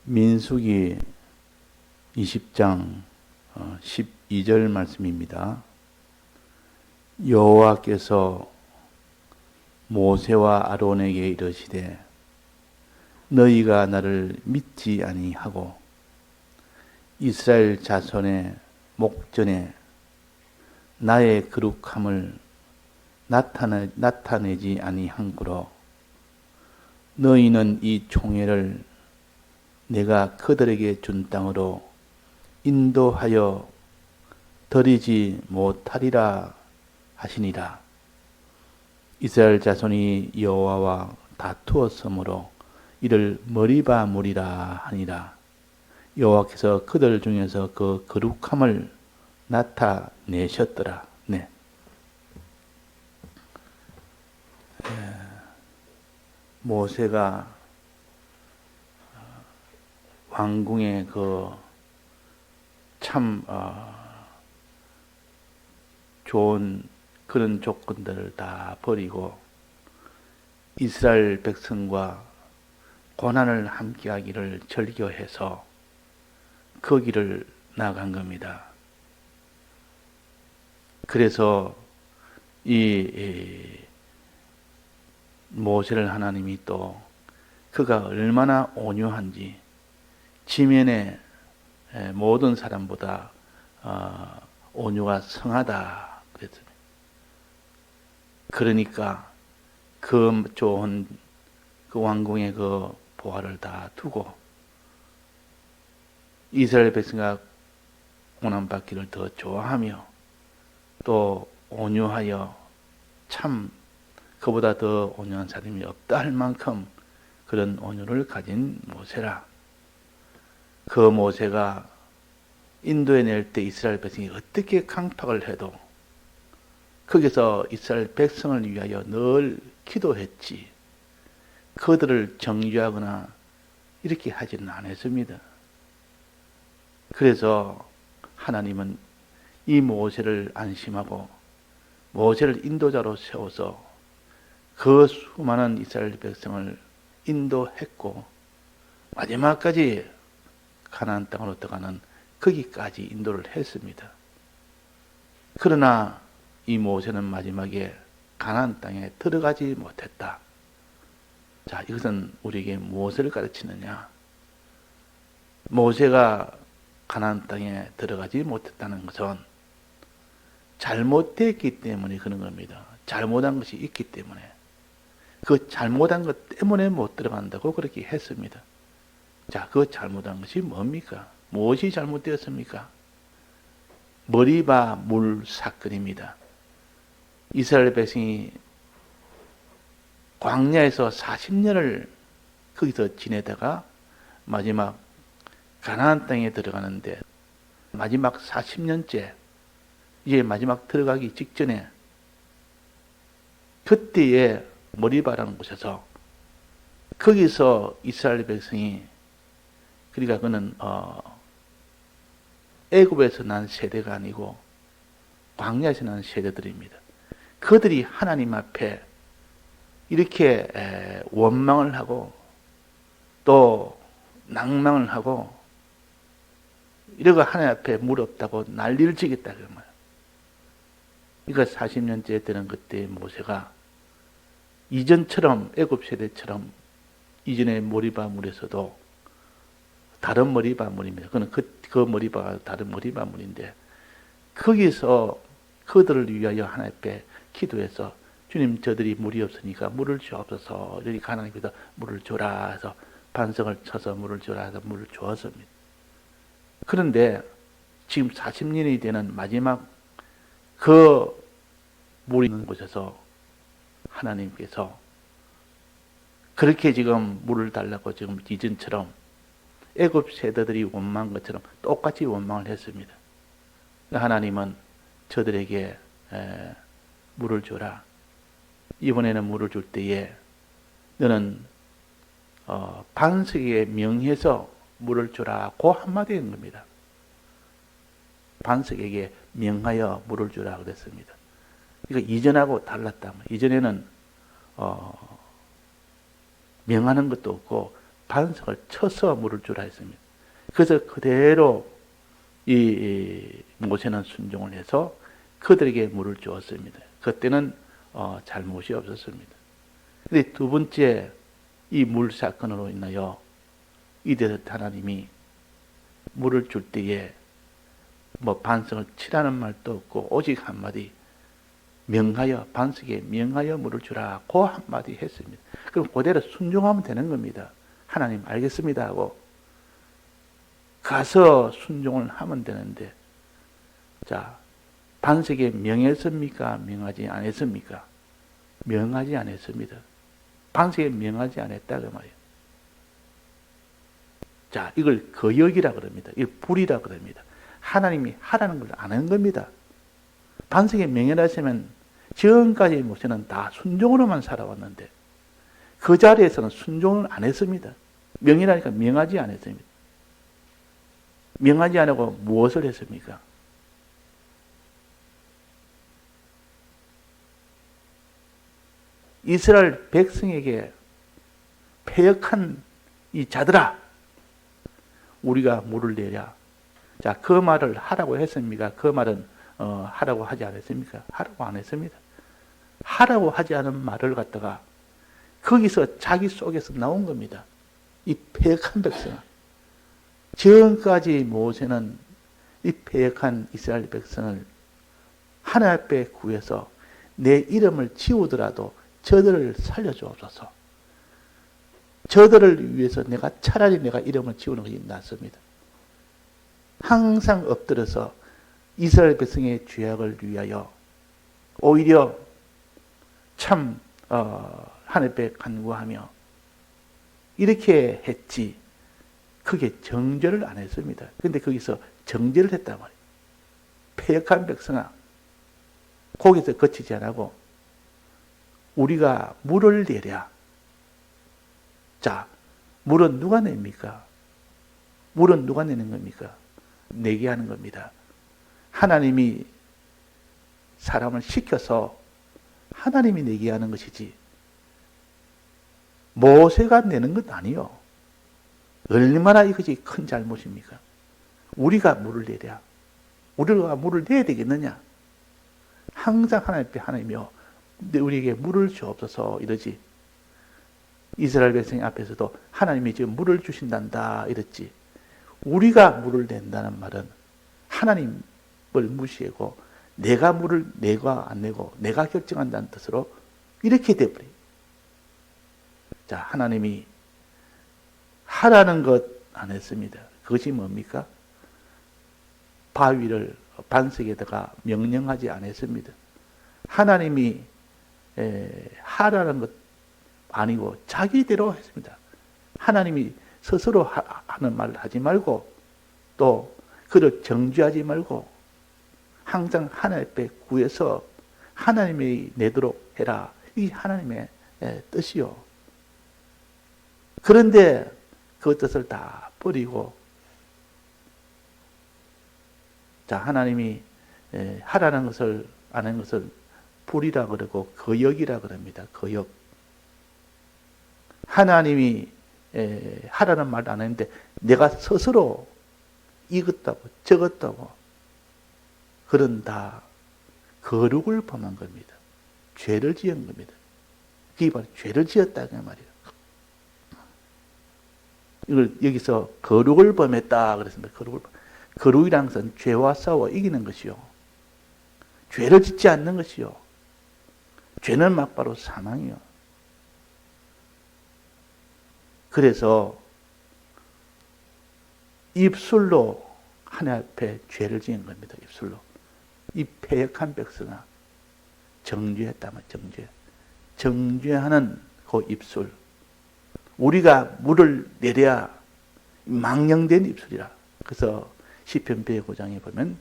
민수기 20장 12절 말씀입니다. 여호와께서 모세와 아론에게 이르시되 너희가 나를 믿지 아니하고 이스라엘 자손의 목전에 나의 거룩함을 나타내지 아니한고로 너희는 이 총회를 내가 그들에게 준 땅으로 인도하여 들이지 못하리라 하시니라. 이스라엘 자손이 여호와와 다투었으므로 이를 머리바 물이라 하니라. 여호와께서 그들 중에서 그 거룩함을 나타내셨더라. 네. 모세가 왕궁의 참 좋은 그런 조건들을 다 버리고 이스라엘 백성과 고난을 함께하기를 절교해서 그 길을 나간 겁니다. 그래서 이 모세를 하나님이 또 그가 얼마나 온유한지 지면의 모든 사람보다 온유가 성하다 그랬습니다. 그러니까 그 좋은 그 왕궁의 그 보화를 다 두고 이스라엘 백성과 고난받기를 더 좋아하며 또 온유하여 참 그보다 더 온유한 사람이 없다 할 만큼 그런 온유를 가진 모세라. 그 모세가 인도에 낼 때 이스라엘 백성이 어떻게 강팍을 해도 거기서 이스라엘 백성을 위하여 늘 기도했지 그들을 정죄하거나 이렇게 하지는 않았습니다. 그래서 하나님은 이 모세를 안심하고 모세를 인도자로 세워서 그 수많은 이스라엘 백성을 인도했고 마지막까지 가나안 땅으로 들어가는 거기까지 인도를 했습니다. 그러나 이 모세는 마지막에 가나안 땅에 들어가지 못했다. 자, 이것은 우리에게 무엇을 가르치느냐? 모세가 가나안 땅에 들어가지 못했다는 것은 잘못됐기 때문에 그런 겁니다. 잘못한 것이 있기 때문에. 그 잘못한 것 때문에 못 들어간다고 그렇게 했습니다. 자, 그 잘못한 것이 뭡니까? 무엇이 잘못되었습니까? 머리바 물 사건입니다. 이스라엘 백성이 광야에서 40년을 거기서 지내다가 마지막 가나안 땅에 들어가는데 마지막 40년째 이제 마지막 들어가기 직전에 그때에 머리바라는 곳에서 거기서 이스라엘 백성이 그러니까 그는 애굽에서 난 세대가 아니고 광야에서 난 세대들입니다. 그들이 하나님 앞에 이렇게 원망을 하고 또 낭망을 하고 이러고 하나님 앞에 물 없다고 난리를 치겠다 그 말. 그러니까 40년째 되는 그때 모세가 이전처럼 애굽 세대처럼 이전의 머리바 물에서도 다른 머리바 물입니다. 그는 그 머리바가 다른 머리바 물인데 거기서 그들을 위하여 하나님 앞에 기도해서 주님 저들이 물이 없으니까 물을 주옵소서 이렇게 하나님께서 물을 줘라 해서 반석을 쳐서 물을 줘라 해서 물을 주었습니다. 그런데 지금 40년이 되는 마지막 그 물이 있는 곳에서 하나님께서 그렇게 지금 물을 달라고 지금 이전처럼 애굽 세대들이 원망한 것처럼 똑같이 원망을 했습니다. 하나님은 저들에게 물을 줘라. 이번에는 물을 줄 때에 너는 반석에 명해서 물을 주라. 그 한마디 한 겁니다. 반석에게 명하여 물을 주라 그랬습니다. 그러니까 이전하고 달랐다. 이전에는 명하는 것도 없고 반석을 쳐서 물을 주라 했습니다. 그래서 그대로 이 모세는 순종을 해서 그들에게 물을 주었습니다. 그때는 잘못이 없었습니다. 근데 두 번째 이 물 사건으로 인하여 이제 하나님이 물을 줄 때에 뭐 반석을 치라는 말도 없고 오직 한마디 명하여 반석에 명하여 물을 주라 그 한마디 했습니다. 그럼 그대로 순종하면 되는 겁니다. 하나님 알겠습니다 하고 가서 순종을 하면 되는데 자 반석에 명했습니까? 명하지 않았습니까? 명하지 않았습니다. 반석에 명하지 않았다 그 말이에요. 자 이걸 거역이라 그럽니다. 이걸 불이라 그럽니다. 하나님이 하라는 걸 안 한 겁니다. 반석에 명예하시면 지금까지 모세는 다 순종으로만 살아왔는데 그 자리에서는 순종을 안 했습니다. 명예라니까 명하지 않았습니다. 명하지 않고 무엇을 했습니까? 이스라엘 백성에게 패역한 이 자들아 우리가 물을 내랴. 자, 그 말을 하라고 했습니까? 그 말은 하라고 하지 않았습니까? 하라고 안 했습니다. 하라고 하지 않은 말을 갖다가 거기서 자기 속에서 나온 겁니다. 이 패역한 백성. 지금까지 모세는 이 패역한 이스라엘 백성을 하나님 앞에 구해서 내 이름을 지우더라도 저들을 살려주옵소서. 저들을 위해서 내가 차라리 내가 이름을 지우는 것이 낫습니다. 항상 엎드려서 이스라엘 백성의 죄악을 위하여 오히려 참 하나님 앞에 간구하며 이렇게 했지. 그게 정죄를 안 했습니다. 그런데 거기서 정죄를 했단 말이에요. 패역한 백성아 거기서 거치지 않고 우리가 물을 내랴. 자, 물은 누가 냅니까? 물은 누가 내는 겁니까? 내게 하는 겁니다. 하나님이 사람을 시켜서 하나님이 내게 하는 것이지 모세가 내는 것 아니요. 얼마나 이것이 큰 잘못입니까? 우리가 물을 내랴. 우리가 물을 내야 되겠느냐? 항상 하나님 앞에 하나님이여 우리에게 물을 주옵소서 이러지. 이스라엘 백성 앞에서도 하나님이 지금 물을 주신단다 이랬지. 우리가 물을 낸다는 말은 하나님을 무시하고 내가 물을 내가 안 내고 내가 결정한다는 뜻으로 이렇게 돼버려요. 자, 하나님이 하라는 것 안 했습니다. 그것이 뭡니까? 바위를 반석에다가 명령하지 않았습니다. 하나님이 하라는 것 아니고 자기대로 했습니다. 하나님이 스스로 하는 말을 하지 말고 또 그를 정죄하지 말고 항상 하나님 앞에 구해서 하나님이 내도록 해라. 이게 하나님의 뜻이요. 그런데 그 뜻을 다 버리고 자 하나님이 하라는 것을 안 하는 것을 불이라 그러고 거역이라 그럽니다. 거역. 하나님이 하라는 말도 안 했는데 내가 스스로 이것다고 저것다고 그런다. 거룩을 범한 겁니다. 죄를 지은 겁니다. 그게 바로 죄를 지었다 그 말이에요. 이걸 여기서 거룩을 범했다 그랬습니다. 거룩이라는 것은 죄와 싸워 이기는 것이요. 죄를 짓지 않는 것이요. 죄는 막바로 사망이요. 그래서 입술로 하나님 앞에 죄를 지은 겁니다. 입술로. 이 패역한 백성아 정죄했다면 정죄. 정죄하는 그 입술. 우리가 물을 내려야 망령된 입술이라. 그래서 시편 105장에 보면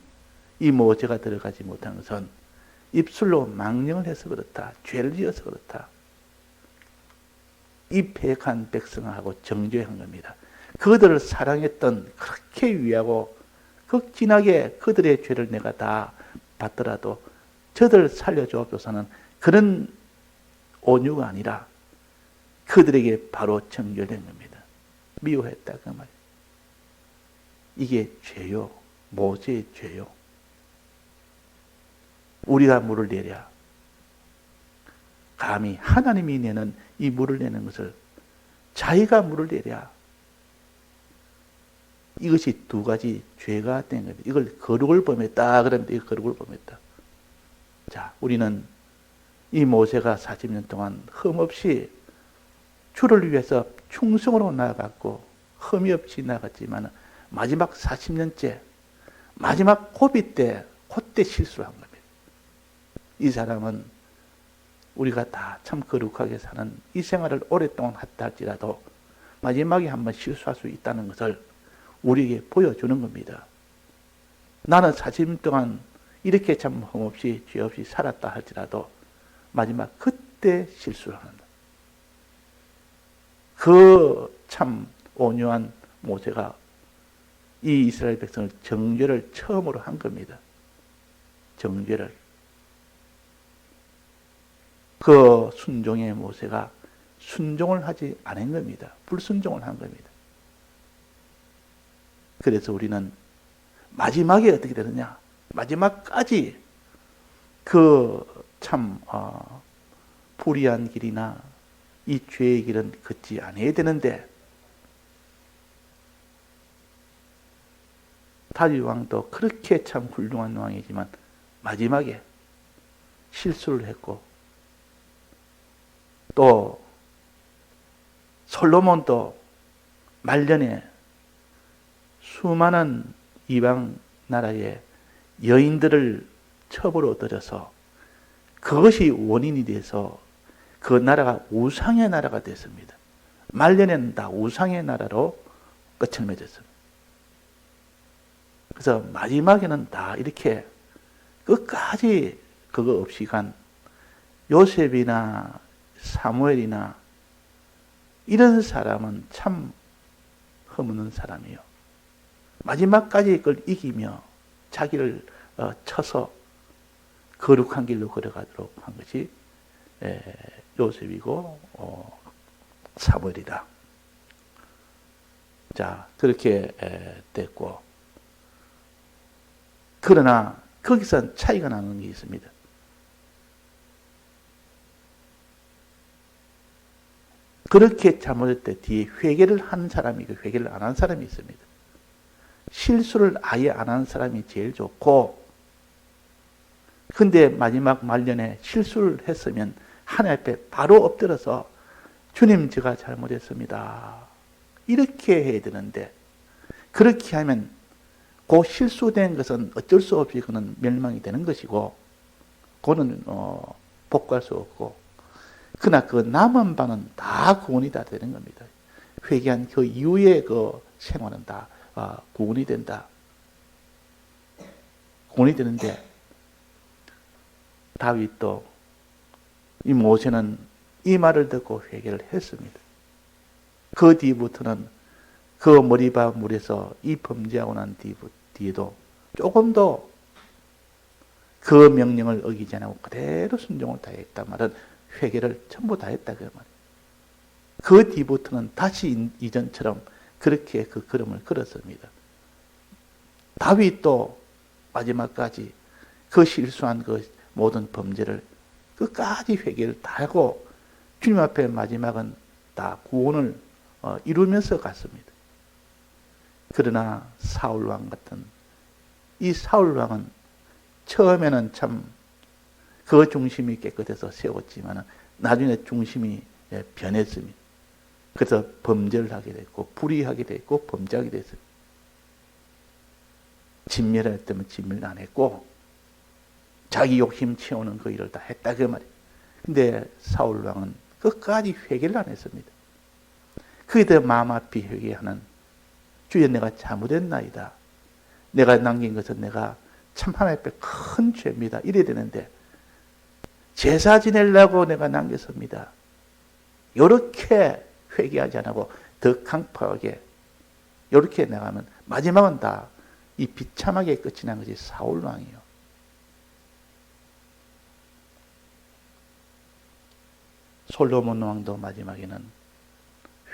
이 모세가 들어가지 못한 것은 입술로 망령을 해서 그렇다. 죄를 지어서 그렇다. 이 패역한 백성하고 정죄한 겁니다. 그들을 사랑했던 그렇게 위하고 극진하게 그들의 죄를 내가 다 받더라도 저들을 살려주옵소서는 그런 온유가 아니라 그들에게 바로 정죄된 겁니다. 미워했다 그 말. 이게 죄요. 모세의 죄요. 우리가 물을 내랴. 감히 하나님이 내는 이 물을 내는 것을 자기가 물을 내랴. 이것이 두 가지 죄가 된 겁니다. 이걸 거룩을 범했다. 그런데 이 거룩을 범했다. 자, 우리는 이 모세가 40년 동안 흠없이 주를 위해서 충성으로 나아갔고 흠이 없이 나아갔지만 마지막 40년째 마지막 고비 때 그때 실수를 한 겁니다. 이 사람은 우리가 다 참 거룩하게 사는 이 생활을 오랫동안 했다 할지라도 마지막에 한번 실수할 수 있다는 것을 우리에게 보여주는 겁니다. 나는 40년 동안 이렇게 참 흠없이 죄 없이 살았다 할지라도 마지막 그때 실수를 한다. 그 참 온유한 모세가 이 이스라엘 백성을 정죄를 처음으로 한 겁니다. 정죄를. 그 순종의 모세가 순종을 하지 않은 겁니다. 불순종을 한 겁니다. 그래서 우리는 마지막에 어떻게 되느냐? 마지막까지 그 참 불의한 길이나 이 죄의 길은 걷지 않아야 되는데 다윗 왕도 그렇게 참 훌륭한 왕이지만 마지막에 실수를 했고 또 솔로몬도 말년에 수많은 이방 나라의 여인들을 첩으로 들여서 그것이 원인이 돼서 그 나라가 우상의 나라가 됐습니다. 말년에는 다 우상의 나라로 끝을 맺었습니다. 그래서 마지막에는 다 이렇게 끝까지 그거 없이 간 요셉이나 사무엘이나 이런 사람은 참 흠없는 사람이요. 마지막까지 그걸 이기며 자기를 쳐서 거룩한 길로 걸어가도록 한 것이 요셉이고 사무엘이다. 자, 그렇게 됐고 그러나 거기서 차이가 나는 게 있습니다. 그렇게 잘못할 때 뒤에 회개를 한 사람이 있고 회개를 안 한 사람이 있습니다. 실수를 아예 안 한 사람이 제일 좋고 근데 마지막 말년에 실수를 했으면 하나님 앞에 바로 엎드려서 주님 제가 잘못했습니다. 이렇게 해야 되는데 그렇게 하면 그 실수된 것은 어쩔 수 없이 그는 멸망이 되는 것이고 그는 복구할 수 없고 그러나 그 남은 바는 다 구원이 다 되는 겁니다. 회개한 그 이후의 그 생활은 다 구원이 된다. 구원이 되는데 다윗도 이 모세는 이 말을 듣고 회개를 했습니다. 그 뒤부터는 그 머리바 물에서 이 범죄하고 난 뒤에도 조금도 그 명령을 어기지 않고 그대로 순종을 다했단 말은 회개를 전부 다 했다 그 말이에요. 그 뒤부터는 다시 이전처럼 그렇게 그 걸음을 걸었습니다. 다윗도 마지막까지 그 실수한 그 모든 범죄를 끝까지 회개를 다 하고 주님 앞에 마지막은 다 구원을 이루면서 갔습니다. 그러나 사울왕 같은 이 사울왕은 처음에는 참 그 중심이 깨끗해서 세웠지만 나중에 중심이 변했습니다. 그래서 범죄를 하게 됐고 불의하게 됐고 범죄하게 됐습니다. 진멸할 때면 진멸 안 했고 자기 욕심 채우는 그 일을 다 했다 그 말이에요. 근데 사울왕은 끝까지 회개를 안 했습니다. 그에 마음 아피 회개하는 주여 내가 잘못했나이다. 내가 남긴 것은 내가 참 하나님 앞에 큰 죄입니다. 이래야 되는데 제사 지내려고 내가 남겼습니다. 이렇게 회개하지 않고 더 강팍하게 이렇게 나가면 마지막은 다 이 비참하게 끝이 난 것이 사울왕이요. 솔로몬 왕도 마지막에는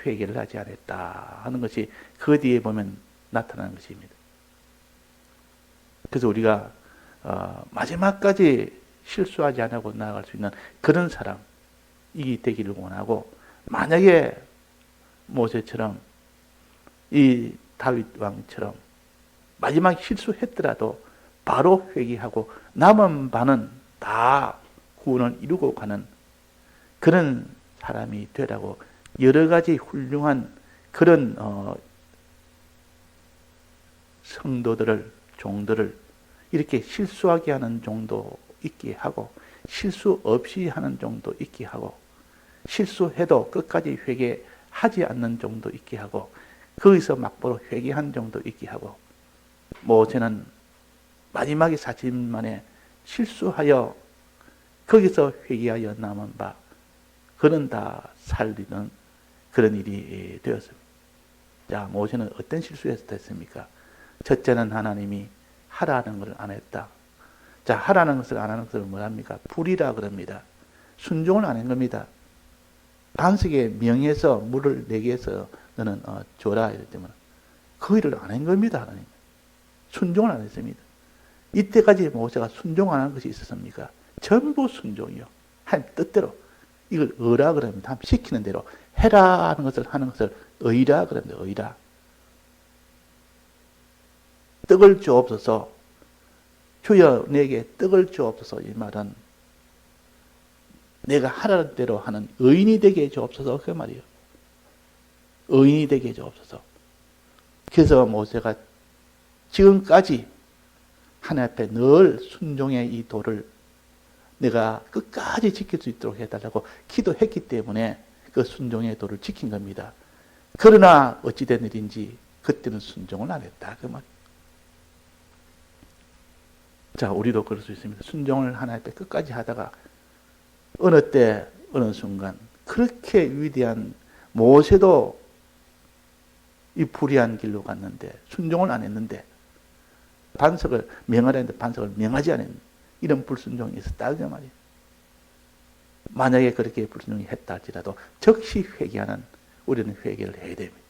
회개를 하지 않았다 하는 것이 그 뒤에 보면 나타나는 것입니다. 그래서 우리가 마지막까지 실수하지 않고 나아갈 수 있는 그런 사람이 되기를 원하고, 만약에 모세처럼 이 다윗 왕처럼 마지막 실수했더라도 바로 회개하고 남은 바는 다 구원을 이루고 가는 그런 사람이 되라고 여러 가지 훌륭한 그런 성도들을, 종들을 이렇게 실수하게 하는 종도 있게 하고, 실수 없이 하는 종도 있게 하고, 실수해도 끝까지 회개하지 않는 종도 있게 하고, 거기서 막바로 회개한 종도 있게 하고, 모세는 마지막에 40년 만에 실수하여 거기서 회개하여 남은 바 그는 다 살리는 그런 일이 되었습니다. 자, 모세는 어떤 실수에서 됐습니까? 첫째는 하나님이 하라는 것을 안 했다. 자, 하라는 것을 안 하는 것을 뭐랍니까? 불이라 그럽니다. 순종을 안 한 겁니다. 반석에 명해서 물을 내게 해서 너는 줘라 이랬더니 그 일을 안 한 겁니다. 하나님. 순종을 안 했습니다. 이때까지 모세가 순종 안 한 것이 있었습니까? 전부 순종이요. 하나님 뜻대로 이걸 의라 그럽니다. 하나님 시키는 대로 해라 하는 것을 하는 것을 의라 그럽니다. 의라. 떡을 주옵소서. 주여 내게 떡을 주옵소서. 이 말은 내가 하라는 대로 하는 의인이 되게 해주옵소서. 그 말이에요. 의인이 되게 해주옵소서. 그래서 모세가 지금까지 하나님 앞에 늘 순종의 이 도를 내가 끝까지 지킬 수 있도록 해달라고 기도했기 때문에 그 순종의 도를 지킨 겁니다. 그러나 어찌된 일인지 그때는 순종을 안 했다. 그 말. 자, 우리도 그럴 수 있습니다. 순종을 하나님 앞에 끝까지 하다가 어느 때 어느 순간 그렇게 위대한 모세도 이 불의한 길로 갔는데 순종을 안 했는데, 반석을 명하라 했는데 반석을 명하지 않은 이런 불순종이 있었다 그 말이에요. 만약에 그렇게 불순종이 했다 할지라도 즉시 회개하는 우리는 회개를 해야 됩니다.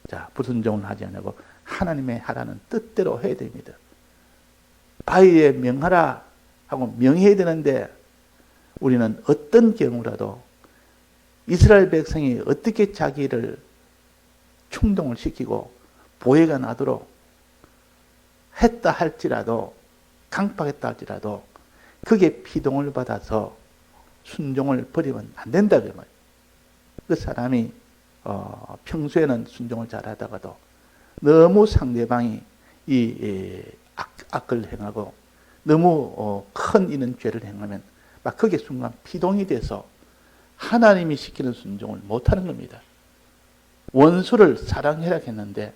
자, 불순종을 하지 않고 하나님의 하라는 뜻대로 해야 됩니다. 바위에 명하라 하고 명해야 되는데 우리는 어떤 경우라도 이스라엘 백성이 어떻게 자기를 충동을 시키고 보혜가 나도록 했다 할지라도, 강팍했다 할지라도 그게 피동을 받아서 순종을 버리면 안 된다 그 말이에요. 그 사람이 평소에는 순종을 잘하다가도 너무 상대방이 이 악을 행하고 너무 큰 이런 죄를 행하면 막 그게 순간 피동이 돼서 하나님이 시키는 순종을 못하는 겁니다. 원수를 사랑해라 했는데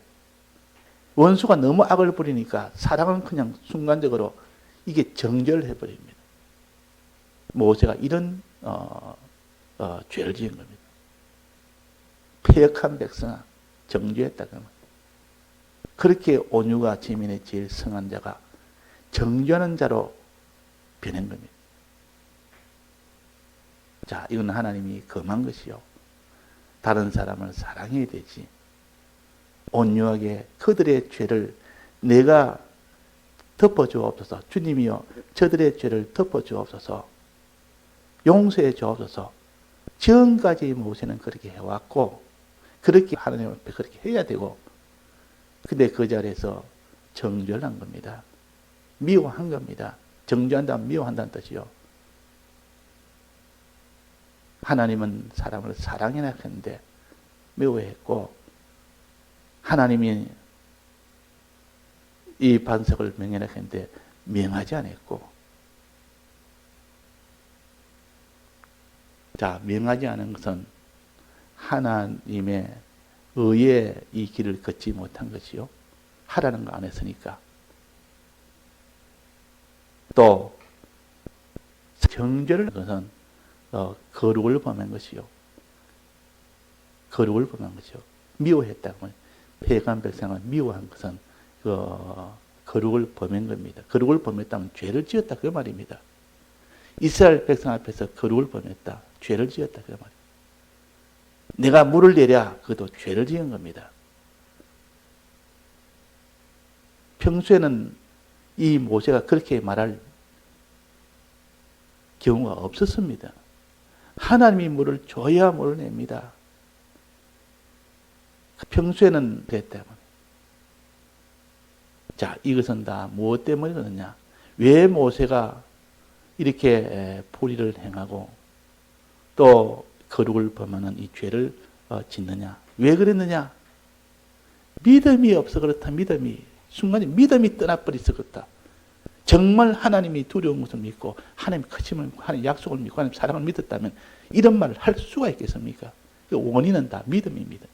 원수가 너무 악을 부리니까 사랑은 그냥 순간적으로 이게 정죄를 해버립니다. 모세가 이런 죄를 지은 겁니다. 패역한 백성아 정죄했다. 그렇게 온유가 지민의 제일 성한 자가 정죄하는 자로 변한 겁니다. 자, 이건 하나님이 금한 것이요. 다른 사람을 사랑해야 되지. 온유하게 그들의 죄를 내가 덮어주옵소서. 주님이여 저들의 죄를 덮어주옵소서. 용서해 주옵소서. 지금까지 모세는 그렇게 해왔고 그렇게 하나님 앞에 그렇게 해야 되고, 근데 그 자리에서 정죄를 한 겁니다. 미워한 겁니다. 정죄한다면 미워한다는 뜻이요. 하나님은 사람을 사랑해야 했는데 미워했고, 하나님이 이 반석을 명해라 했는데 명하지 않았고, 자, 명하지 않은 것은 하나님의 의의 이 길을 걷지 못한 것이요. 하라는 거 안 했으니까. 또 정죄를 한 것은 거룩을 범한 것이요. 거룩을 범한 것이요. 미워했다고. 패역한 백성을 미워한 것은 거룩을 범한 겁니다. 거룩을 범했다면 죄를 지었다 그 말입니다. 이스라엘 백성 앞에서 거룩을 범했다. 죄를 지었다 그 말입니다. 내가 물을 내랴 그것도 죄를 지은 겁니다. 평소에는 이 모세가 그렇게 말할 경우가 없었습니다. 하나님이 물을 줘야 물을 냅니다. 평소에는 그랬다면. 자, 이것은 다 무엇 때문에 그러느냐? 왜 모세가 이렇게 불의를 행하고 또 거룩을 범하는 이 죄를 짓느냐? 왜 그랬느냐? 믿음이 없어 그렇다. 순간에 믿음이 떠나버려서 그렇다. 정말 하나님이 두려운 것을 믿고 하나님 크심을 믿고 하나님 약속을 믿고 하나님 사랑을 믿었다면 이런 말을 할 수가 있겠습니까? 그 원인은 다 믿음입니다.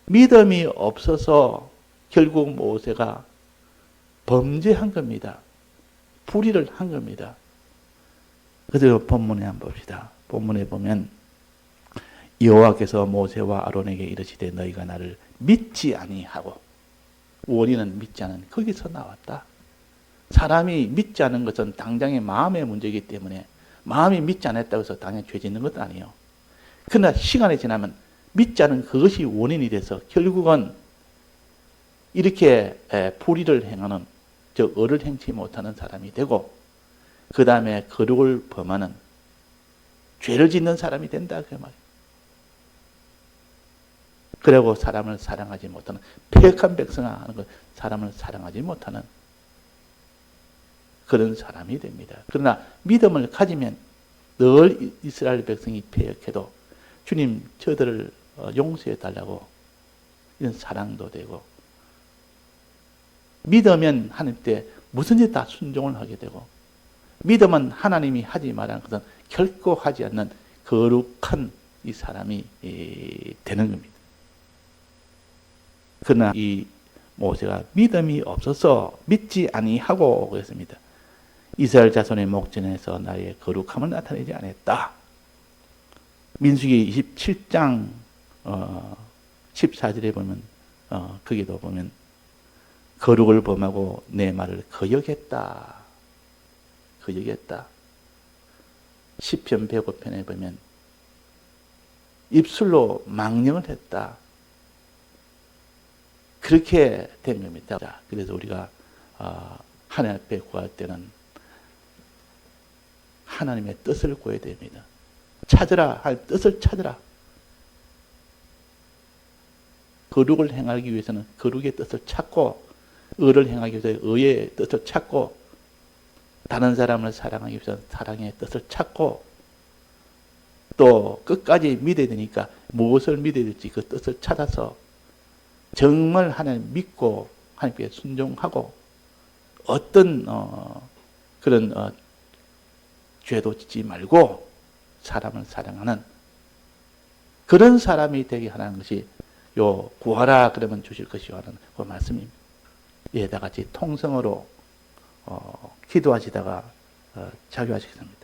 믿음이 없어서 결국 모세가 범죄한 겁니다. 불의를 한 겁니다. 그대로 본문에 한번 봅시다. 본문에 보면 여호와께서 모세와 아론에게 이르시되 너희가 나를 믿지 아니하고 원인은 믿지 않은 거기서 나왔다. 사람이 믿지 않은 것은 당장의 마음의 문제이기 때문에 마음이 믿지 않았다고 해서 당연히 죄 짓는 것도 아니에요. 그러나 시간이 지나면 믿지 않은 그것이 원인이 돼서 결국은 이렇게 불의를 행하는 즉 의를 행치 못하는 사람이 되고 그 다음에 거룩을 범하는 죄를 짓는 사람이 된다 그 말이에요. 그리고 사람을 사랑하지 못하는 패역한 백성아 하는 것 사람을 사랑하지 못하는 그런 사람이 됩니다. 그러나 믿음을 가지면 늘 이스라엘 백성이 패역해도 주님 저들을 용서해 달라고 이런 사랑도 되고 믿으면 하나님 때 무슨지 다 순종을 하게 되고 믿음은 하나님이 하지 말라는 것은 결코 하지 않는 거룩한 이 사람이 되는 겁니다. 그러나 이 모세가 믿음이 없어서 믿지 아니하고 그랬습니다. 이스라엘 자손의 목전에서 나의 거룩함을 나타내지 않았다. 민수기 27장 14절에 보면 거기도 보면 거룩을 범하고 내 말을 거역했다. 거역했다. 시편 105편에 보면 입술로 망령을 했다. 그렇게 된 겁니다. 자, 그래서 우리가 하나님 앞에 구할 때는 하나님의 뜻을 구해야 됩니다. 찾으라, 할 뜻을 찾으라. 거룩을 행하기 위해서는 거룩의 뜻을 찾고 의를 행하기 위해서 의의 뜻을 찾고 다른 사람을 사랑하기 위해서는 사랑의 뜻을 찾고 또 끝까지 믿어야 되니까 무엇을 믿어야 될지 그 뜻을 찾아서 정말 하나님 믿고 하나님께 순종하고 어떤 그런 죄도 짓지 말고 사람을 사랑하는 그런 사람이 되게 하는 것이 요 구하라 그러면 주실 것이요 하는 그 말씀입니다. 예, 다 같이 통성으로 기도하시다가 자유하시겠습니다.